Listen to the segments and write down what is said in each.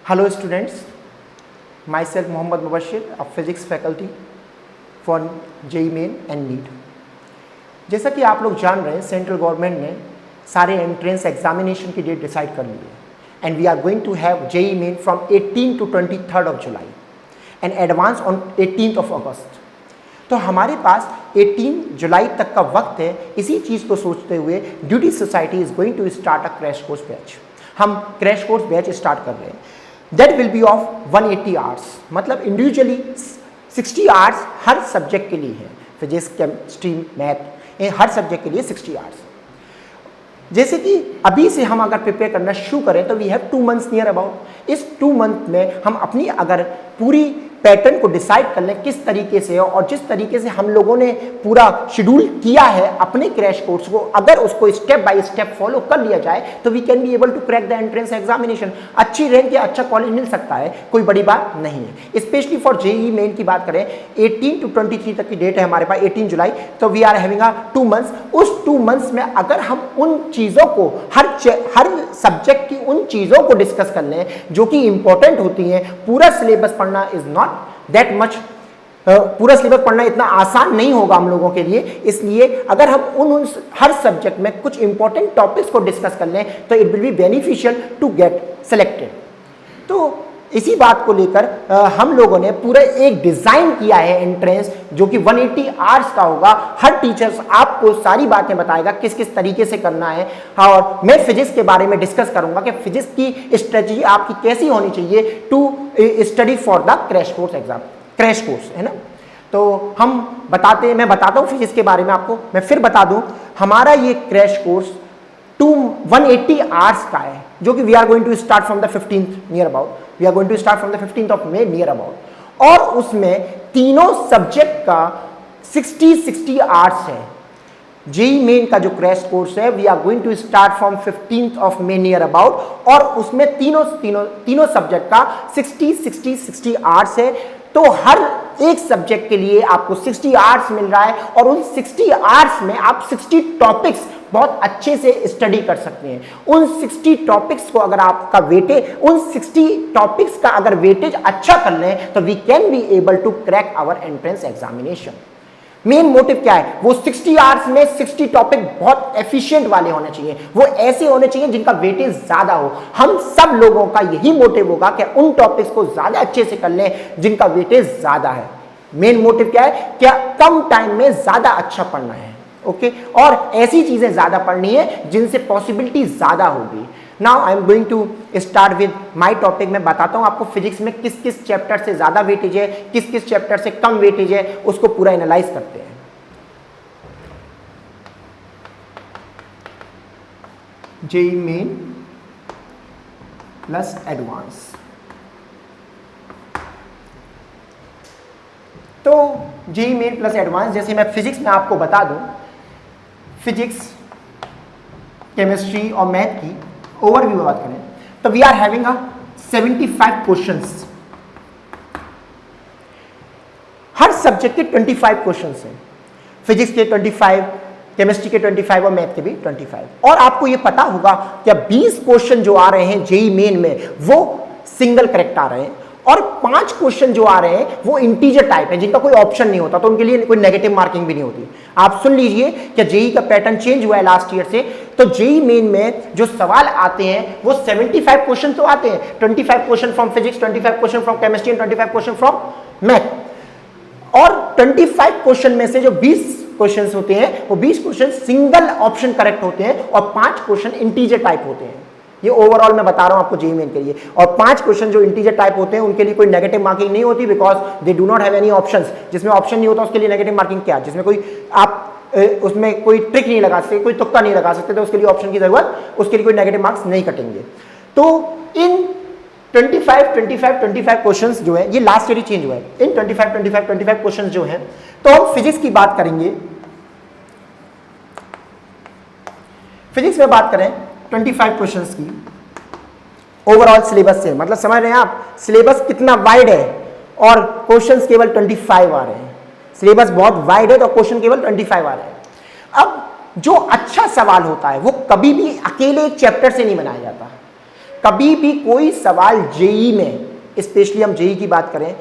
Hello students, myself Mohammad Mubashir, a physics faculty for JEE Main and NEET। जैसा कि आप लोग जान रहे हैं, सेंट्रल गवर्नमेंट ने सारे एंट्रेंस एग्जामिनेशन की डेट डिसाइड कर ली है and we are going to have JEE Main from 18 to 23rd of July and advance on 18th of August। तो हमारे पास 18 जुलाई तक का वक्त है। इसी चीज़ को सोचते हुए duty society is going to start a crash course batch. हम क्रैश कोर्स बैच स्टार्ट कर रहे हैं। That will be of 180 hours, मतलब इंडिविजुअली 60 आवर्स हर सब्जेक्ट के लिए है। फिजिक्स, केमिस्ट्री, मैथ, हर सब्जेक्ट के लिए 60 आवर्स। जैसे कि अभी से हम अगर प्रिपेयर करना शुरू करें तो we have 2 months near about. इस 2 month में हम अपनी अगर पूरी पैटर्न को डिसाइड कर लें किस तरीके से, और जिस तरीके से हम लोगों ने पूरा शेड्यूल किया है अपने क्रैश कोर्स को, अगर उसको स्टेप बाय स्टेप फॉलो कर लिया जाए तो we can be able to crack the entrance examination. अच्छी रैंक या अच्छा कॉलेज मिल सकता है, कोई बड़ी बात नहीं है। स्पेशली फॉर JEE मेन की बात करें, 18 to 23 तक की डेट है हमारे पास, 18 जुलाई। तो वी आर हैविंग 2 months। उस 2 months में अगर हम उन चीज़ों को हर सब्जेक्ट की उन चीज़ों को डिस्कस कर लें जो कि इंपॉर्टेंट होती हैं। पूरा सिलेबस पढ़ना इज नॉट दैट मच, पूरा सिलेबस पढ़ना इतना आसान नहीं होगा हम लोगों के लिए। इसलिए अगर हम उन हर सब्जेक्ट में कुछ इंपॉर्टेंट टॉपिक्स को डिस्कस कर लें तो it will be beneficial to get selected. तो इसी बात को लेकर हम लोगों ने पूरा एक डिजाइन किया है एंट्रेंस, जो कि 180 आवर्स का होगा। हर टीचर्स आपको सारी बातें बताएगा किस किस तरीके से करना है। और मैं फिजिक्स के बारे में डिस्कस करूंगा कि फिजिक्स की स्ट्रेटजी आपकी कैसी होनी चाहिए to study for the crash course exam, crash course है ना। तो मैं बताता हूँ फिजिक्स के बारे में आपको। मैं फिर बता दूं, हमारा ये क्रैश कोर्स 180 आवर्स का है, जो कि we are going to start from the 15th near about. We are going to start from the 15th of May near about. और उसमें तीनों सब्जेक्ट का 60 आवर्स है। JEE मेन का जो क्रैश कोर्स है, we are going to start from 15th of May near about, और उसमें तीनों सब्जेक्ट का 60 आवर्स है। तो हर एक सब्जेक्ट के लिए आपको 60 आवर्स मिल रहा है, और उन 60 आवर्स में आप 60 टॉपिक्स बहुत अच्छे से स्टडी कर सकते हैं। उन 60 टॉपिक्स को अगर आपका वेटेज, उन 60 टॉपिक्स का अगर वेटेज अच्छा कर लें तो we can be able to crack our entrance examination. Main motive क्या है? वो 60 आवर्स में 60 टॉपिक बहुत एफिशिएंट वाले होने चाहिए, वो ऐसे होने चाहिए जिनका वेटेज ज्यादा हो। हम सब लोगों का यही मोटिव होगा कि उन टॉपिक्स को ज्यादा अच्छे से कर लें जिनका वेटेज ज्यादा है। मेन मोटिव क्या है? क्या कम टाइम में ज्यादा अच्छा पढ़ना है, ओके और ऐसी चीजें ज्यादा पढ़नी है जिनसे पॉसिबिलिटी ज्यादा होगी। Now I am going to start with my topic. मैं बताता हूं आपको फिजिक्स में किस किस चैप्टर से ज्यादा वेटेज है, किस किस चैप्टर से कम वेटेज है, उसको पूरा एनालाइज करते हैं। JEE main plus advance. तो JEE मेन प्लस एडवांस, जैसे मैं फिजिक्स में आपको बता दूं, फिजिक्स, केमिस्ट्री और मैथ की ओवरव्यू में बात करें तो वी आर हैविंग 75 क्वेश्चंस। हर सब्जेक्ट के 25 क्वेश्चंस हैं। फिजिक्स के 25, केमिस्ट्री के 25 और मैथ के भी 25। और आपको ये पता होगा कि 20 क्वेश्चन जो आ रहे हैं JEE मेन में वो सिंगल करेक्ट आ रहे हैं, और 5 क्वेश्चन जो आ रहे हैं वो इंटीजर टाइप है, जिनका कोई ऑप्शन नहीं होता, तो उनके लिए कोई नेगेटिव मार्किंग भी नहीं होती। आप सुन लीजिए कि JEE का पैटर्न चेंज हुआ है लास्ट ईयर से। तो JEE मेन में जो सवाल आते हैं वो 75 क्वेश्चन तो आते हैं। 25 question from physics, 25 question from chemistry and 25 question from math. और 25 क्वेश्चन में से जो 20 क्वेश्चन होते हैं वो 20 क्वेश्चन सिंगल ऑप्शन करेक्ट होते हैं, और 5 क्वेश्चन इंटीजर टाइप होते हैं। ये ओवरऑल मैं बता रहा हूं आपको JEE मेन के लिए। और 5 क्वेश्चन जो इंटीजर टाइप होते हैं उनके लिए कोई नेगेटिव मार्किंग नहीं होती, because they do not have any options. जिसमें ऑप्शन नहीं होता उसके लिए नेगेटिव मार्किंग क्या? जिसमें कोई आप उसमें कोई ट्रिक नहीं लगा सकते, कोई तुक्का नहीं लगा सकते, तो उसके लिए ऑप्शन की जरूरत, उसके लिए कोई नेगेटिव मार्क्स नहीं कटेंगे। तो इन 25 क्वेश्चंस जो है, ये लास्ट ईयर ही चेंज हुआ है। इन 25 क्वेश्चंस जो हैं, तो हम फिजिक्स की बात करेंगे। फिजिक्स में बात करें 25 क्वेश्चंस की ओवरऑल सिलेबस से, मतलब समझ रहे हैं आप सिलेबस कितना वाइड है और क्वेश्चंस केवल 25 आ रहे हैं। सिलेबस बहुत वाइड है तो क्वेश्चन केवल 25 आ रहे हैं। अब जो अच्छा सवाल होता है वो कभी भी अकेले एक चैप्टर से नहीं बनाया जाता। कभी भी कोई सवाल जेई में, स्पेशली हम जेई की बात करें,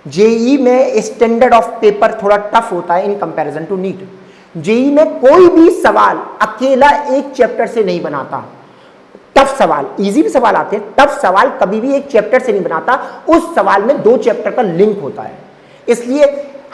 जेई में स्टैंडर्ड ऑफ पेपर थोड़ा टफ होता है in comparison to NEET. JEE में कोई भी सवाल अकेला एक चैप्टर से नहीं बनाता। टफ सवाल, इजी भी सवाल आते हैं, टफ सवाल कभी भी एक चैप्टर से नहीं बनाता, उस सवाल में 2 चैप्टर का लिंक होता है। इसलिए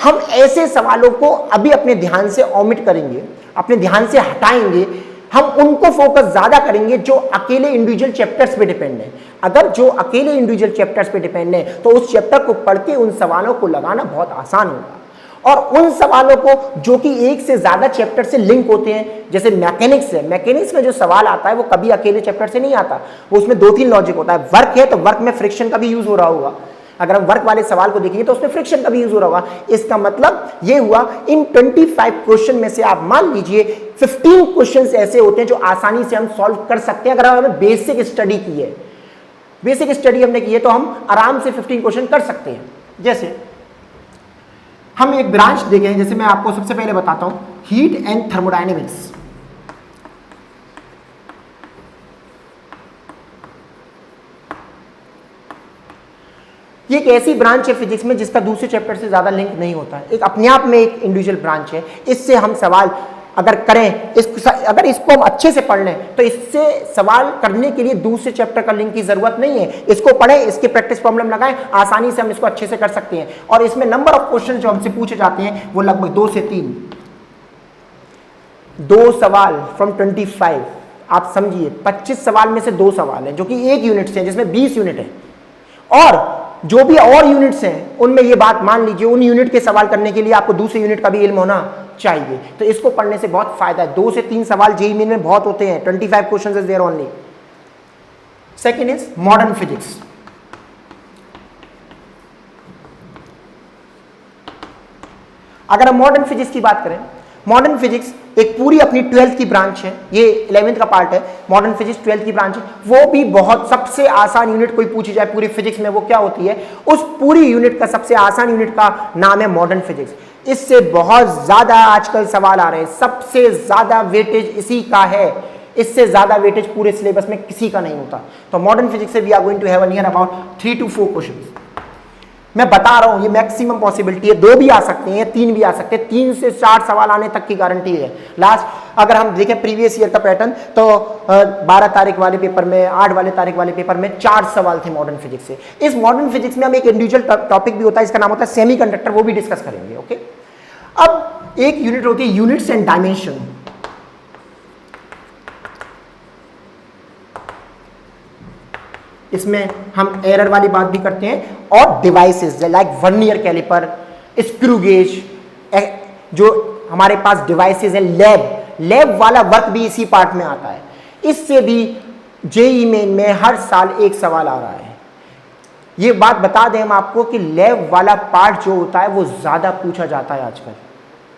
हम ऐसे सवालों को अभी अपने ध्यान से ओमिट करेंगे, अपने ध्यान से हटाएंगे, हम उनको फोकस ज्यादा करेंगे जो अकेले इंडिविजुअल चैप्टर्स पे डिपेंड है। अगर जो अकेले इंडिविजुअल चैप्टर्स पे डिपेंड है तो उस चैप्टर को पढ़ के उन सवालों को लगाना बहुत आसान होगा। और उन सवालों को जो कि एक से ज्यादा चैप्टर से लिंक होते हैं, जैसे मैकेनिक्स है, मैकेनिक्स में जो सवाल आता है वो कभी अकेले चैप्टर से नहीं आता, वो उसमें 2-3 लॉजिक होता है। वर्क है तो वर्क में फ्रिक्शन का भी यूज हो रहा होगा, अगर हम वर्क वाले सवाल को देखेंगे तो उसमें फ्रिक्शन का भी यूज हो रहा होगा। इसका मतलब ये हुआ इन 25 क्वेश्चन में से आप मान लीजिए 15 क्वेश्चन ऐसे होते हैं जो आसानी से हम सॉल्व कर सकते हैं। अगर हमें बेसिक स्टडी की है, बेसिक स्टडी हमने की है तो हम आराम से 15 क्वेश्चन कर सकते हैं। जैसे हम एक ब्रांच देखें, जैसे मैं आपको सबसे पहले बताता हूं हीट एंड थर्मोडायनेमिक्स। ये एक ऐसी ब्रांच है फिजिक्स में जिसका दूसरे चैप्टर से ज्यादा लिंक नहीं होता है, एक अपने आप में एक इंडिविजुअल ब्रांच है। इससे हम सवाल अगर करें, अगर इसको हम अच्छे से पढ़ लें तो इससे सवाल करने के लिए दूसरे चैप्टर का लिंक की जरूरत नहीं है। इसको पढ़ें, इसके प्रैक्टिस प्रॉब्लम लगाएं, आसानी से हम इसको अच्छे से कर सकते हैं। और इसमें नंबर ऑफ क्वेश्चन जो हमसे पूछे जाते हैं वो लगभग 2 से 3, 2 सवाल फ्रॉम 25। आप समझिए 25 सवाल में से 2 सवाल हैं जो कि 1 यूनिट से, जिसमें 20 यूनिट है। और जो भी और यूनिट्स हैं उनमें ये बात मान लीजिए, उन यूनिट के सवाल करने के लिए आपको दूसरे यूनिट का भी इल्म होना चाहिए। तो इसको पढ़ने से बहुत फायदा है। 2 से 3 सवाल जेईई मेन में बहुत होते हैं, 25 questions is there only. Second is modern physics. अगर हम मॉडर्न फिजिक्स की बात करें, मॉडर्न फिजिक्स एक पूरी अपनी 12th की ब्रांच है, ये 11th का पार्ट है। मॉडर्न फिजिक्स 12th की ब्रांच है, वो भी बहुत सबसे आसान यूनिट कोई पूछी जाए पूरी फिजिक्स में वो क्या होती है, उस पूरी यूनिट का सबसे आसान यूनिट का नाम है मॉडर्न फिजिक्स। इससे बहुत ज्यादा आजकल सवाल आ रहे हैं, सबसे ज्यादा वेटेज इसी का है, इससे ज्यादा वेटेज पूरे सिलेबस में किसी का नहीं होता। तो मॉडर्न फिजिक्स से we are going to have near about 3 to 4 question. मैं बता रहा हूं ये मैक्सिमम पॉसिबिलिटी है, 2 भी आ सकते हैं, 3 भी आ सकते हैं, 3 से 4 सवाल आने तक की गारंटी है। लास्ट अगर हम देखें प्रीवियस ईयर का पैटर्न तो 12 तारीख वाले पेपर में, 8 वाले तारीख वाले पेपर में 4 सवाल थे मॉडर्न फिजिक्स से। इस मॉडर्न फिजिक्स में हम एक इंडिविजुअल टॉपिक भी होता है, इसका नाम होता है सेमीकंडक्टर, वो भी डिस्कस करेंगे। ओके, अब एक यूनिट होती है यूनिट्स एंड डायमेंशन। इसमें हम एरर वाली बात भी करते हैं और devices like vernier caliper, screw gauge, जो हमारे पास डिवाइसेस हैं, लैब वाला वर्क भी इसी पार्ट में आता है। इससे भी जेईई मेन में हर साल एक सवाल आ रहा है। ये बात बता दें हम आपको कि लैब वाला पार्ट जो होता है वो ज्यादा पूछा जाता है आजकल।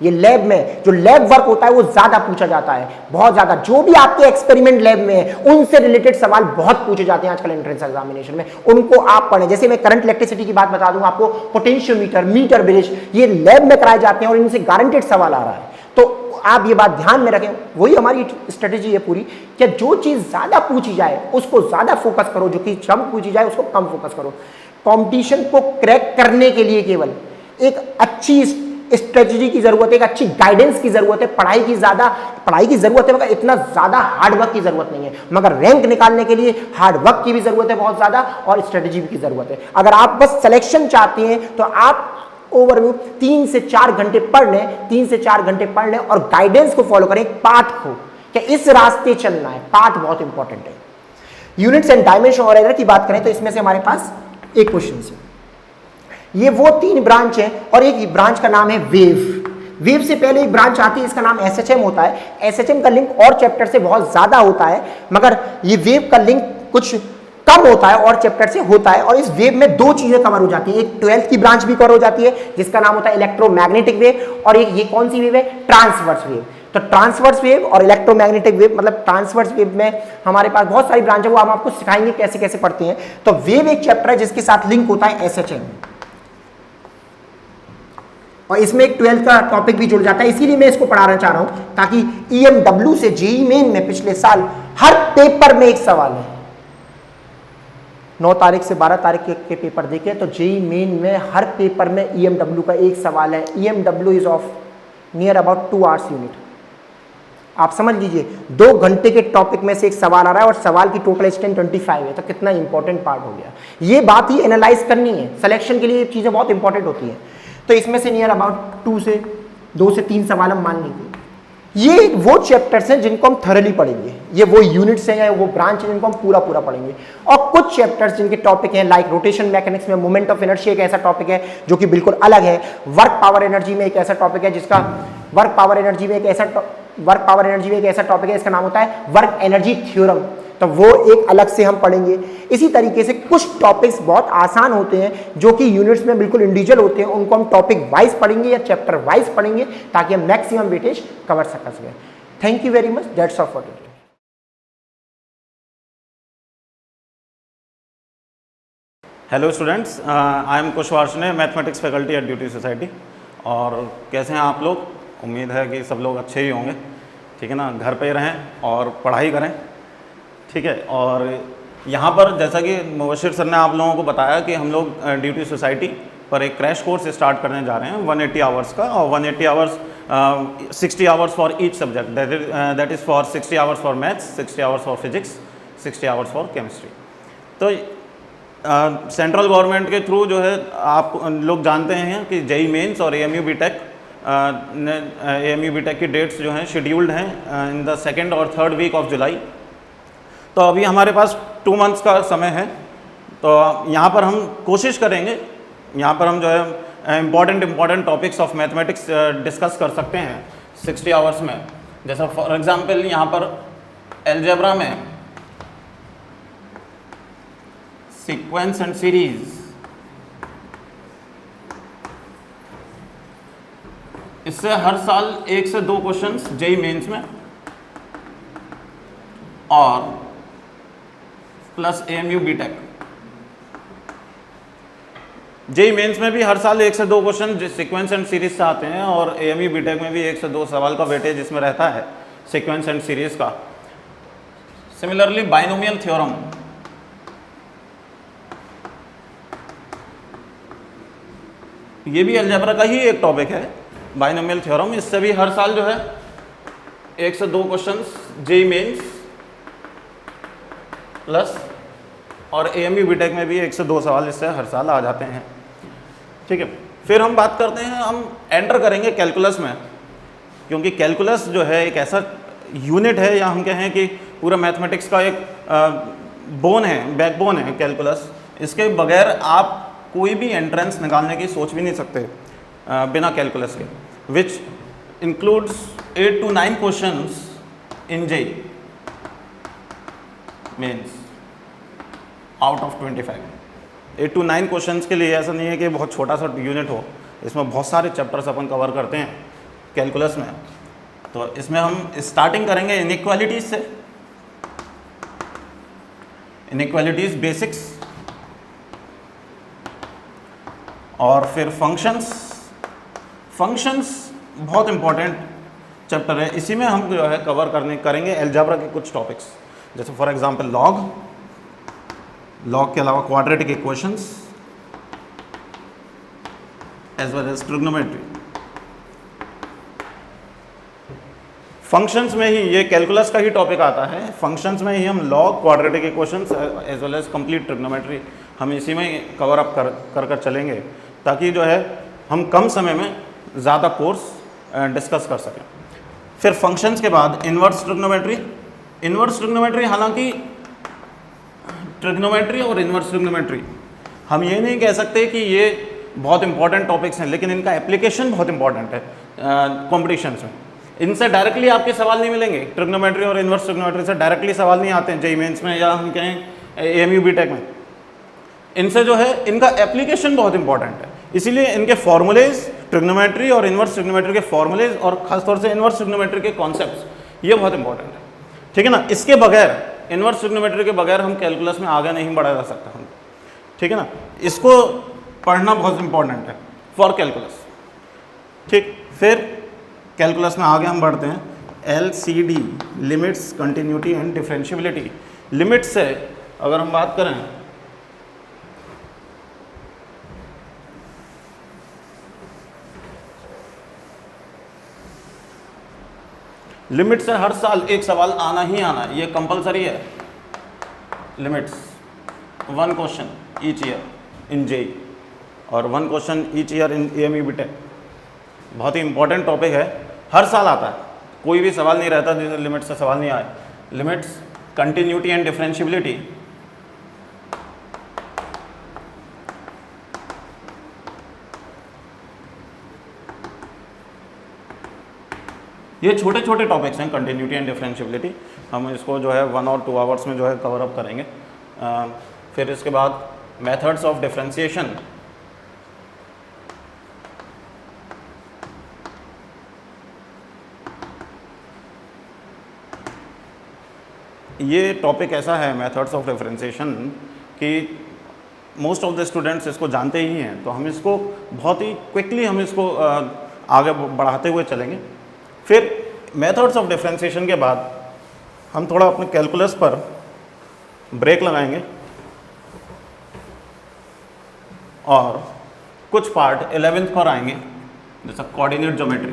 ये लैब में जो लैब वर्क होता है वो ज्यादा पूछा जाता है, बहुत ज्यादा। जो भी आपके एक्सपेरिमेंट लैब में है उनसे रिलेटेड सवाल बहुत पूछे जाते हैं आजकल एंट्रेंस एग्जामिनेशन में, उनको आप पढ़ें। जैसे मैं करंट इलेक्ट्रिसिटी की बात बता दूं आपको, पोटेंशियोमीटर, मीटर ब्रिज, ये लैब में कराए जाते हैं और इनसे गारंटेड सवाल आ रहा है। तो आप ये बात ध्यान में रखें, वही हमारी स्ट्रेटेजी है पूरी कि जो चीज ज्यादा पूछी जाए उसको ज्यादा फोकस करो, जो कि कम पूछी जाए उसको कम फोकस करो। कंपटीशन को क्रैक करने के लिए केवल एक अच्छी स्ट्रेटजी की जरूरत है, एक अच्छी गाइडेंस की जरूरत है। पढ़ाई की जरूरत है मगर इतना ज्यादा हार्ड वर्क की जरूरत नहीं है। मगर रैंक निकालने के लिए हार्ड वर्क की भी जरूरत है बहुत ज्यादा, और स्ट्रेटजी की जरूरत है। अगर आप बस सिलेक्शन चाहते हैं तो आप ओवरव्यू 3 से 4 घंटे पढ़ लें, 3 से 4 घंटे पढ़ लें और गाइडेंस को फॉलो करें, पाथ को, कि इस रास्ते चलना है। पाथ बहुत इंपॉर्टेंट है। यूनिट्स एंड डायमेंशन और एरर की बात करें तो इसमें से हमारे पास एक क्वेश्चन है। ये वो 3 ब्रांच है और एक ब्रांच का नाम है वेव से पहले एक ब्रांच आती है, इसका नाम एसएचएम होता है। एसएचएम का लिंक और चैप्टर से बहुत ज्यादा होता है, मगर ये वेव का लिंक कुछ कम होता है और चैप्टर से होता है। और इस वेव में 2 चीजें कवर हो जाती है, एक 12th की ब्रांच भी कवर हो जाती है जिसका नाम होता है इलेक्ट्रोमैग्नेटिक वेव, और एक ये कौन सी वेव है, ट्रांसवर्स वेव। तो ट्रांसवर्स वेव और इलेक्ट्रोमैग्नेटिक वेव, मतलब ट्रांसवर्स वेव में हमारे पास बहुत सारी ब्रांच है, वो हम आपको सिखाएंगे कैसे कैसे पढ़ते हैं। तो वेव एक चैप्टर है जिसके साथ लिंक होता है एसएचएम, और इसमें एक 12th का टॉपिक भी जुड़ जाता है। इसीलिए मैं इसको पढ़ाना चाह रहा हूं ताकि ईएमडब्ल्यू से जेईई मेन में पिछले साल हर पेपर में एक सवाल है, 9 तारीख से 12 तारीख के पेपर देखें तो जेई मेन में हर पेपर में EMW का एक सवाल है। EMW is of near about 2 hours unit. आप समझ लीजिए 2 घंटे के टॉपिक में से एक सवाल आ रहा है और सवाल की टोटल स्ट्रेंथ 25 है, तो कितना इंपॉर्टेंट पार्ट हो गया। ये बात ही एनालाइज करनी है, सिलेक्शन के लिए ये चीज़ें बहुत इंपॉर्टेंट होती हैं। तो इसमें से नियर अबाउट 2 से 3 सवाल हम मान लेंगे। ये वो चैप्टर्स हैं जिनको हम थरली पढ़ेंगे, ये वो यूनिट्स हैं या वो ब्रांच है जिनको हम पूरा पढ़ेंगे। और कुछ चैप्टर्स जिनके टॉपिक हैं लाइक रोटेशन मैकेनिक्स में मोमेंट ऑफ इनर्शिया एक ऐसा टॉपिक है जो कि बिल्कुल अलग है। वर्क पावर एनर्जी में एक ऐसा टॉपिक है जिसका वर्क पावर एनर्जी में एक ऐसा टॉपिक है, इसका नाम होता है वर्क एनर्जी थ्योरम, तो वो एक अलग से हम पढ़ेंगे। इसी तरीके से कुछ टॉपिक्स बहुत आसान होते हैं जो कि यूनिट्स में बिल्कुल इंडिविजुअल होते हैं, उनको हम टॉपिक वाइज पढ़ेंगे या चैप्टर वाइज पढ़ेंगे ताकि हम मैक्सिमम वेटेज कवर कर सकें। Thank you very much, that's all for today. Hello students, I am कुशवार्षणे, mathematics faculty at duty society. और कैसे हैं आप लोग? उम्मीद है कि सब लोग अच्छे ही होंगे, ठीक है ना। घर पे ही रहें और पढ़ाई करें, ठीक है। और यहाँ पर जैसा कि मुबशिर सर ने आप लोगों को बताया कि हम लोग ड्यूटी सोसाइटी पर एक क्रैश कोर्स स्टार्ट करने जा रहे हैं 180 आवर्स का, और 180 hours 60 hours for each subject, that is for 60 hours for maths, 60 hours for physics, 60 hours for chemistry. तो सेंट्रल गवर्नमेंट के थ्रू जो है आप लोग जानते हैं कि जेई मेंस और AMU BTech की डेट्स जो हैं शेड्यूल्ड हैं इन द 2nd और 3rd वीक ऑफ जुलाई। तो अभी हमारे पास 2 मंथ्स का समय है। तो यहाँ पर हम कोशिश करेंगे, यहाँ पर हम जो है important topics of mathematics discuss कर सकते हैं 60 आवर्स में। जैसा फॉर एग्जांपल यहाँ पर अलजेब्रा में सीक्वेंस एंड सीरीज, इससे हर साल 1 से 2 क्वेश्चंस जेई मेंस में और plus AMU BTech। JEE mains में भी हर साल 1 से 2 क्वेश्चन सीक्वेंस एंड सीरीज से आते हैं और AMU BTech में भी 1 से 2 सवाल का वेटेज इसमें रहता है सीक्वेंस एंड सीरीज का। सिमिलरली बाइनोमियल थ्योरम, ये भी अलजेब्रा का ही एक टॉपिक है, बाइनोमियल थ्योरम। इससे भी हर साल जो है 1 से 2 क्वेश्चंस जेई मेंस प्लस और AMU BTech में भी 1 से 2 सवाल इससे हर साल आ जाते हैं, ठीक है। फिर हम बात करते हैं, हम एंटर करेंगे कैलकुलस में, क्योंकि कैलकुलस जो है एक ऐसा यूनिट है या हम कहें कि पूरा मैथमेटिक्स का एक बोन है, बैकबोन है कैलकुलस। इसके बगैर आप कोई भी एंट्रेंस निकालने की सोच भी नहीं सकते बिना कैलकुलस के, which includes 8 to 9 questions in JEE mains out of 25। 8 to 9 questions के लिए ऐसा नहीं है कि बहुत छोटा सा यूनिट हो, इसमें बहुत सारे चैप्टर्स अपन कवर करते हैं कैलकुलस में। तो इसमें हम स्टार्टिंग करेंगे इनइक्वालिटीज से, इनइक्वालिटीज बेसिक्स, और फिर फंक्शंस बहुत इंपॉर्टेंट चैप्टर है। इसी में हम जो है कवर करेंगे अलजेब्रा के कुछ टॉपिक्स, जैसे फॉर एग्जांपल लॉग के अलावा quadratic equations as well as trigonometry. Functions में ही ये कैलकुलस का ही टॉपिक आता है, फंक्शंस में ही हम log, quadratic equations as well as complete trigonometry हम इसी में कवर अप कर चलेंगे, ताकि जो है हम कम समय में ज़्यादा कोर्स डिस्कस कर सकें। फिर फंक्शंस के बाद इन्वर्स ट्रिग्नोमेट्री, हालांकि ट्रिग्नोमेट्री और इन्वर्स ट्रिग्नोमेट्री हम ये नहीं कह सकते कि ये बहुत इंपॉर्टेंट टॉपिक्स हैं, लेकिन इनका एप्लीकेशन बहुत इंपॉर्टेंट है कॉम्पिटिशन्स में। इनसे डायरेक्टली आपके सवाल नहीं मिलेंगे, ट्रिग्नोमेट्री और इन्वर्स ट्रिग्नोमेट्री से डायरेक्टली सवाल नहीं आते हैं जेईई मेंस में या हम कहें AMU BTech में। इनसे जो है इनका एप्लीकेशन बहुत इंपॉर्टेंट है, इसीलिए इनके फॉर्मूलेज, ट्रिग्नोमेट्री और इन्वर्स ट्रिग्नोमेट्री के फॉर्मूलेज और खासतौर से इन्वर्स ट्रिग्नोमेट्री के कॉन्सेप्ट्स ये बहुत इंपॉर्टेंट है, ठीक है ना। इसके बगैर, इन्वर्स ट्रिग्नोमेट्री के बगैर हम कैलकुलस में आगे नहीं बढ़ा जा सकता हम, ठीक है ना। इसको पढ़ना बहुत इंपॉर्टेंट है फॉर कैलकुलस, ठीक। फिर कैलकुलस में आगे हम बढ़ते हैं LCD, limits, continuity and differentiability. Limit से अगर हम बात करें लिमिट से हर साल एक सवाल आना ही आना, ये कंपलसरी है। Limits 1 question each year in JEE और 1 question each year in AMU BTech. बहुत ही इंपॉर्टेंट टॉपिक है, हर साल आता है, कोई भी सवाल नहीं रहता जिसे लिमिट से सवाल नहीं आए। लिमिट्स, कंटिन्यूटी एंड डिफरेंशियबिलिटी, ये छोटे छोटे टॉपिक्स हैं। कंटिन्यूटी एंड डिफरेंशियबिलिटी हम इसको जो है 1 और 2 आवर्स में जो है कवर अप करेंगे। फिर इसके बाद मेथड्स ऑफ डिफरेंशिएशन, ये टॉपिक ऐसा है मेथड्स ऑफ डिफरेंशिएशन कि मोस्ट ऑफ द स्टूडेंट्स इसको जानते ही हैं, तो हम इसको बहुत ही क्विकली हम इसको आगे बढ़ाते हुए चलेंगे। फिर मेथड्स ऑफ डिफरेंशिएशन के बाद हम थोड़ा अपने कैलकुलस पर ब्रेक लगाएंगे और कुछ पार्ट 11th पर आएंगे, जैसा कोऑर्डिनेट ज्योमेट्री।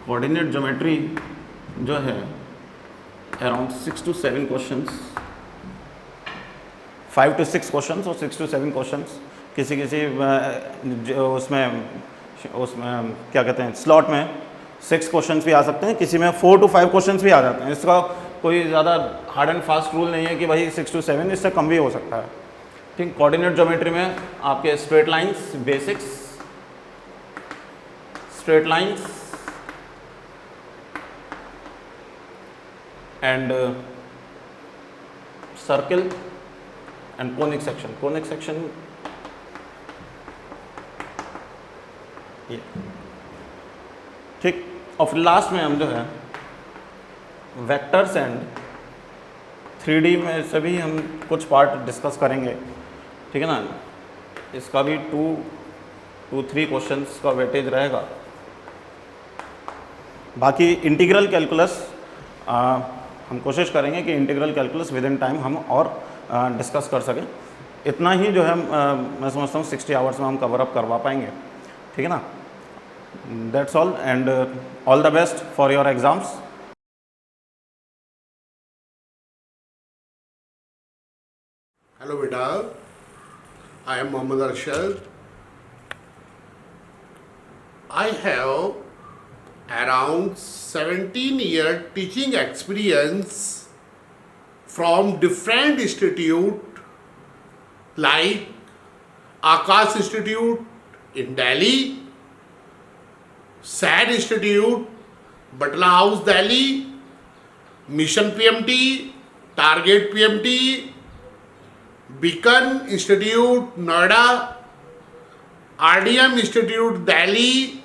कोऑर्डिनेट ज्योमेट्री जो है around 6 to 7 questions, 5 to 6 questions और 6 to 7 क्वेश्चंस। किसी उसमें क्या कहते हैं, स्लॉट में 6 क्वेश्चंस भी आ सकते हैं, किसी में 4 to 5 क्वेश्चंस भी आ जाते हैं। इसका कोई ज़्यादा हार्ड एंड फास्ट रूल नहीं है कि भाई 6 to 7, इससे कम भी हो सकता है। ठीक, कोऑर्डिनेट ज्योमेट्री में आपके straight lines basics, straight lines and circle and conic section. Conic section ये ठीक। और फिर लास्ट में हम जो है वेक्टर्स एंड 3D में से भी हम कुछ पार्ट डिस्कस करेंगे, ठीक है ना। इसका भी 2 to 3 क्वेश्चंस का वेटेज रहेगा। बाकी इंटीग्रल कैलकुलस हम कोशिश करेंगे कि integral calculus with in time हम और डिस्कस कर सकें। इतना ही जो है मैं समझता हूँ 60 आवर्स में हम कवर अप करवा पाएंगे, ठीक है ना। That's all and all the best for your exams. Hello beta, I am Mohammad Arshad. I have around 17-year teaching experience from different institute like Akash Institute in Delhi, SAD Institute, Batla House Delhi, Mission PMT, Target PMT, Beacon Institute, Noida, RDM Institute, Delhi,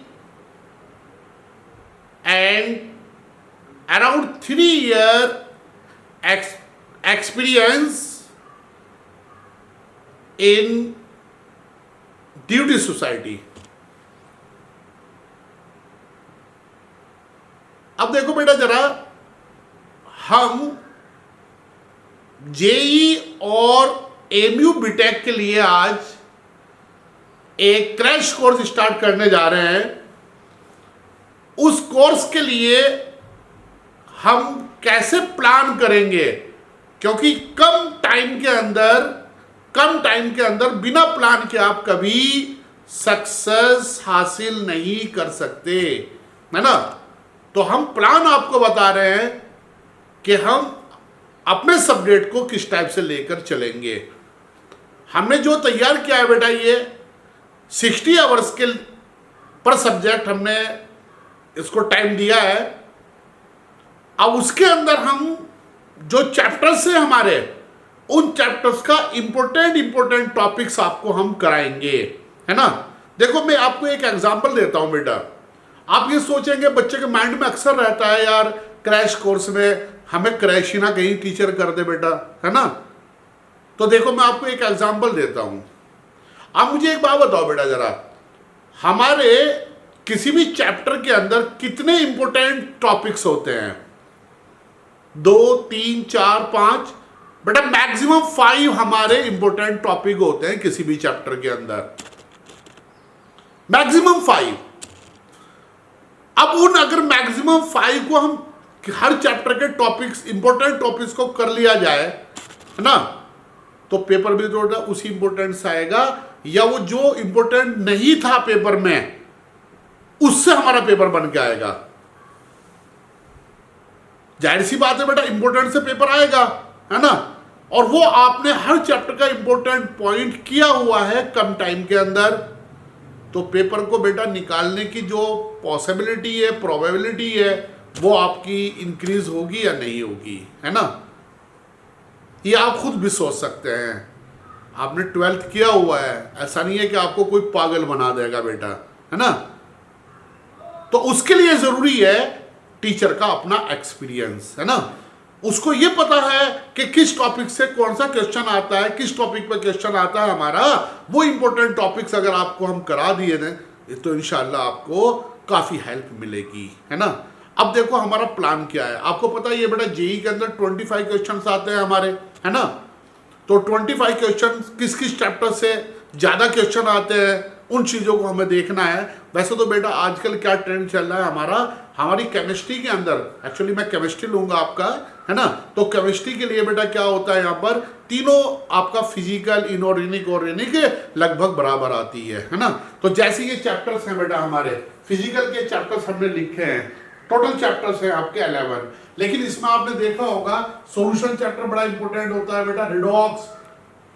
and around 3-year experience in Duty Society. अब देखो बेटा जरा, हम JEE और MU BTech के लिए आज एक क्रैश कोर्स स्टार्ट करने जा रहे हैं। उस कोर्स के लिए हम कैसे प्लान करेंगे, क्योंकि कम टाइम के अंदर बिना प्लान के आप कभी सक्सेस हासिल नहीं कर सकते, है ना। तो हम प्लान आपको बता रहे हैं कि हम अपने सब्जेक्ट को किस टाइप से लेकर चलेंगे। हमने जो तैयार किया है बेटा, ये 60 आवर्स के पर सब्जेक्ट हमने इसको टाइम दिया है। अब उसके अंदर हम जो चैप्टर्स हैं हमारे, उन चैप्टर्स का इंपॉर्टेंट टॉपिक्स आपको हम कराएंगे, है ना। देखो मैं आपको एक एग्जांपल देता हूं बेटा। आप ये सोचेंगे, बच्चे के माइंड में अक्सर रहता है यार क्रैश कोर्स में हमें क्रैश ही ना कहीं टीचर कर दे बेटा, है ना। तो देखो मैं आपको एक एग्जांपल देता हूं। आप मुझे एक बात बताओ बेटा जरा, हमारे किसी भी चैप्टर के अंदर कितने इंपॉर्टेंट टॉपिक्स होते हैं? 2, 3, 4, 5 बेटा, मैक्सिमम 5 हमारे इंपॉर्टेंट टॉपिक होते हैं किसी भी चैप्टर के अंदर। मैक्सिमम 5। अब उन अगर मैक्सिमम 5 को हम हर चैप्टर के टॉपिक्स, इंपॉर्टेंट टॉपिक्स को कर लिया जाए, है ना, तो पेपर भी तो उसी इंपॉर्टेंस आएगा, या वो जो इंपॉर्टेंट नहीं था पेपर में उससे हमारा पेपर बन के आएगा। जाहिर सी बात है बेटा, इंपॉर्टेंट से पेपर आएगा, है ना, और वो आपने हर चैप्टर का इंपॉर्टेंट पॉइंट किया हुआ है कम टाइम के अंदर, तो पेपर को बेटा निकालने की जो पॉसिबिलिटी है, प्रोबेबिलिटी है, वो आपकी इंक्रीज होगी या नहीं होगी, है ना। ये आप खुद भी सोच सकते हैं। आपने 12th किया हुआ है, ऐसा नहीं है कि आपको कोई पागल बना देगा बेटा, है ना। तो उसके लिए जरूरी है टीचर का अपना एक्सपीरियंस, है ना। उसको ये पता है कि किस टॉपिक से कौन सा क्वेश्चन आता है, किस टॉपिक पर क्वेश्चन आता है हमारा, वो इंपॉर्टेंट टॉपिक्स अगर आपको हम करा दिए ना, तो इंशाल्लाह आपको काफी हेल्प मिलेगी, है ना। अब देखो हमारा प्लान क्या है, आपको पता है ये बेटा जेई के अंदर 25 क्वेश्चंस आते हैं हमारे, है ना। तो 25 क्वेश्चन किस किस चैप्टर से ज़्यादा क्वेश्चन आते हैं, उन चीज़ों को हमें देखना है। वैसे तो बेटा आजकल क्या ट्रेंड चल रहा है हमारी केमिस्ट्री के अंदर, एक्चुअली मैं केमिस्ट्री लूँगा आपका, है ना। तो केमिस्ट्री के लिए बेटा क्या होता है, यहाँ पर तीनों आपका फिजिकल, इनऑर्गेनिक, ऑर्गेनिक लगभग बराबर आती है ना। तो जैसे ये चैप्टर्स हैं बेटा हमारे, फिजिकल के चैप्टर्स हमने लिखे हैं, टोटल चैप्टर्स हैं आपके 11, लेकिन इसमें आपने देखा होगा सॉल्यूशन चैप्टर बड़ा इंपॉर्टेंट होता है बेटा, रिडॉक्स,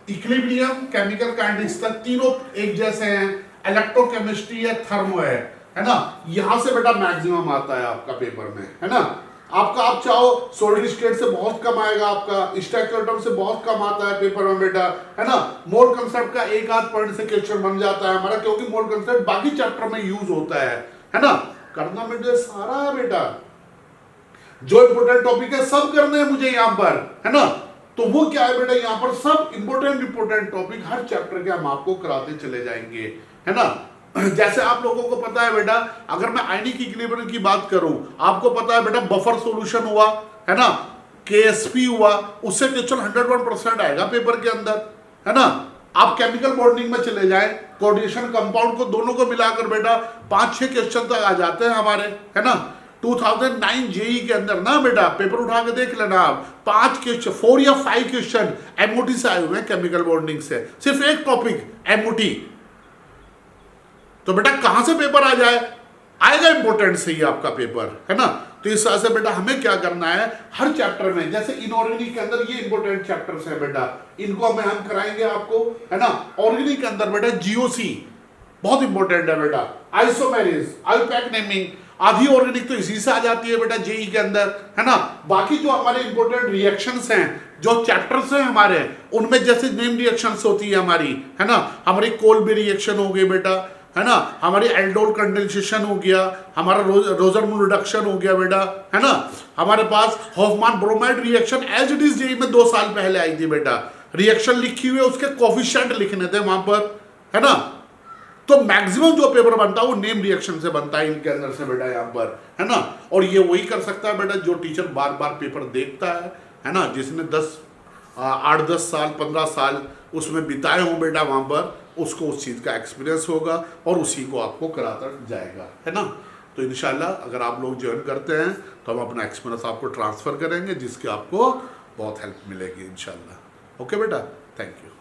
इक्विलिब्रियम, केमिकल काइनेटिक्स तक तीनों एक जैसे हैं, इलेक्ट्रोकेमिस्ट्री है, थर्मो है ना। यहां से बेटा मैक्सिमम आता है आपका पेपर में, है ना। आपका आप चाहो सॉलिड स्टेट से बहुत कम आएगा, आपका स्टैटिक से बहुत कम आता है पेपर में बेटा, है ना। मोल कंसेप्ट का एक आध पॉइंट से क्वेश्चन बन जाता है हमारा, क्योंकि मोल कंसेप्ट बाकी चैप्टर में यूज होता है ना। करना मुझे सारा है बेटा, जो इंपोर्टेंट टॉपिक है सब करने हैं मुझे यहाँ पर, है ना। तो वो क्या है बेटा, यहाँ पर सब इंपोर्टेंट टॉपिक हर चैप्टर के हम आपको कराते चले जाएंगे, है ना। जैसे आप लोगों को पता है बेटा, अगर मैं आयनिक इक्विलिब्रियम की बात करूं, आपको पता है बेटा बफर सॉल्यूशन हुआ, है ना, केएसपी हुआ, उससे क्वेश्चन 101% आएगा पेपर के अंदर, है ना। आप केमिकल बॉन्डिंग में चले जाएं, कोऑर्डिनेशन कंपाउंड को दोनों को मिलाकर बेटा 5-6 क्वेश्चन तक आ जाते हैं हमारे, है ना। 2009 जेई के अंदर ना बेटा पेपर उठा के देख लेना आप, 5 क्वेश्चन, 4 या 5 क्वेश्चन एमओटी से आए हुए हैं, केमिकल बॉन्डिंग से, सिर्फ एक टॉपिक एमओटी। तो बेटा कहां से पेपर आ जाए, आएगा इंपोर्टेंट से ही आपका पेपर, है ना। तो इस तरह से बेटा हमें क्या करना है, हर चैप्टर में, जैसे इनऑर्गेनिक के अंदर ये इंपोर्टेंट चैप्टर्स है बेटा, इनको हम कराएंगे आपको, है ना। ऑर्गेनिक के अंदर बेटा जीओसी बहुत इंपॉर्टेंट है बेटा, आइसोमेरिज, आईपैक नेमिंग, आधी ऑर्गेनिक तो इसी से आ जाती है बेटा जेई के अंदर, है ना। बाकी जो हमारे इंपॉर्टेंट रिएक्शंस हैं, जो चैप्टर्स हैं हमारे, उनमें जैसे नेम रिएक्शंस होती है हमारी, है ना, हमारी कोल्बी रिएक्शन हो गई बेटा, है ना, हमारी एल्डोल कंडेंसेशन हो गया, हमारा रोजरमूल रिडक्शन हो गया बेटा, है ना। हमारे पास Hofmann bromide reaction as it is JEE में 2 साल पहले आई थी बेटा, रिएक्शन लिखी हुई है, उसके कोफिशिएंट लिखने थे वहां पर, है ना। तो मैक्सिमम जो पेपर बनता है वो नेम रिएक्शन से बनता है इनके अंदर से बेटा यहाँ पर, है ना। और ये वही कर सकता है बेटा जो टीचर बार बार पेपर देखता है ना, जिसने 8-10 साल 15 साल उसमें बिताए हों बेटा वहाँ पर, उसको उस चीज़ का एक्सपीरियंस होगा और उसी को आपको कराता जाएगा, है ना। तो इंशाल्लाह अगर आप लोग ज्वाइन करते हैं तो हम अपना एक्सपीरियंस आपको ट्रांसफ़र करेंगे, जिसकी आपको बहुत हेल्प मिलेगी इंशाल्लाह। ओके बेटा, थैंक यू।